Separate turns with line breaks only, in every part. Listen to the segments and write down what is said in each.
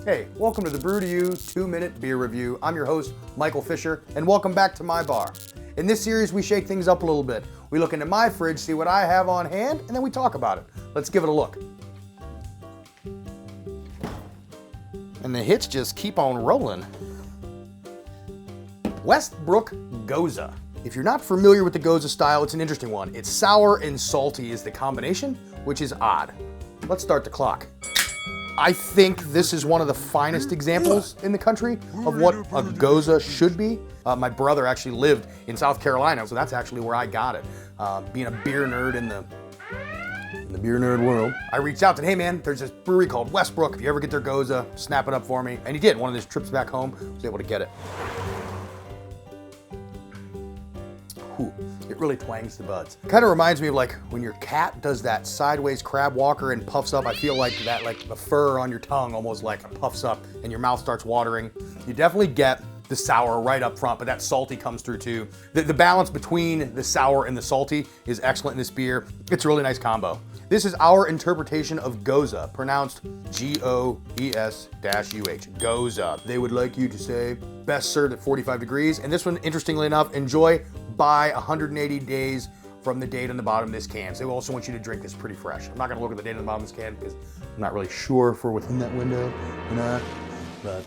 Hey, welcome to the Brew To You 2-minute beer review. I'm your host, Michael Fisher, and welcome back to my bar. In this series, we shake things up a little bit. We look into my fridge, see what I have on hand, and then we talk about it. Let's give it a look. And the hits just keep on rolling. Westbrook Gose. If you're not familiar with the Gose style, it's an interesting one. It's sour and salty is the combination, which is odd. Let's start the clock. I think this is one of the finest examples in the country of what a Gose should be. My brother actually lived in South Carolina, so that's actually where I got it. Being a beer nerd in the beer nerd world, I reached out and, hey man, there's this brewery called Westbrook. If you ever get their Gose, snap it up for me. And he did. One of his trips back home, I was able to get it. Ooh, it really twangs the buds. Kind of reminds me of like when your cat does that sideways crab walker and puffs up. I feel like that, like the fur on your tongue almost like puffs up and your mouth starts watering. You definitely get the sour right up front, but that salty comes through too. The balance between the sour and the salty is excellent in this beer. It's a really nice combo. This is our interpretation of Gose, pronounced G-O-E-S-U-H, Gose. They would like you to say, best served at 45 degrees. And this one, interestingly enough, enjoy by 180 days from the date on the bottom of this can. So they also want you to drink this pretty fresh. I'm not gonna look at the date on the bottom of this can because I'm not really sure if we're within that window or not. But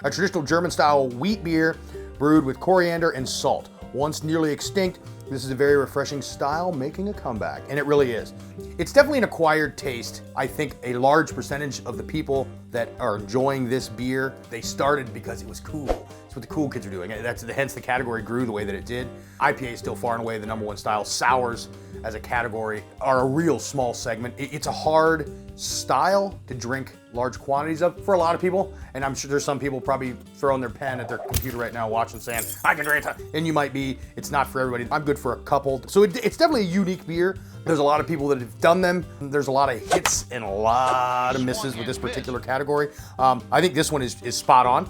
a traditional German style wheat beer brewed with coriander and salt. Once nearly extinct, this is a very refreshing style making a comeback, and it really is. It's definitely an acquired taste. I think a large percentage of the people that are enjoying this beer, they started because it was cool. It's what the cool kids are doing. Hence the category grew the way that it did. IPA is still far and away the #1 style. Sours as a category are a real small segment. It's a hard style to drink large quantities of for a lot of people, and I'm sure there's some people probably throwing their pen at their computer right now watching saying, I can drink it, and you might be. It's not for everybody. I'm good for a couple. So it's definitely a unique beer. There's a lot of people that have done them. There's a lot of hits and a lot of misses with this particular category. I think this one is spot on.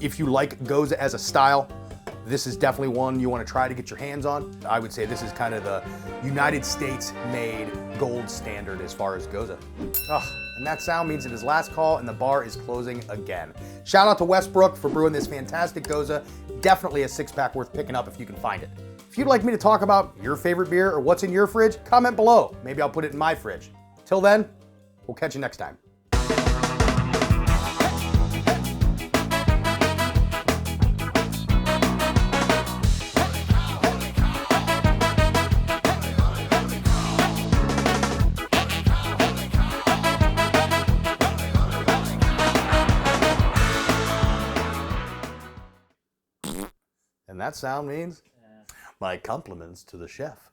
If you like Gose as a style, this is definitely one you want to try to get your hands on. I would say this is kind of the United States made gold standard as far as Gose. And that sound means it is last call and the bar is closing again. Shout out to Westbrook for brewing this fantastic Gose. Definitely a 6-pack worth picking up if you can find it. If you'd like me to talk about your favorite beer or what's in your fridge, comment below. Maybe I'll put it in my fridge. Till then, we'll catch you next time. And that sound means my compliments to the chef.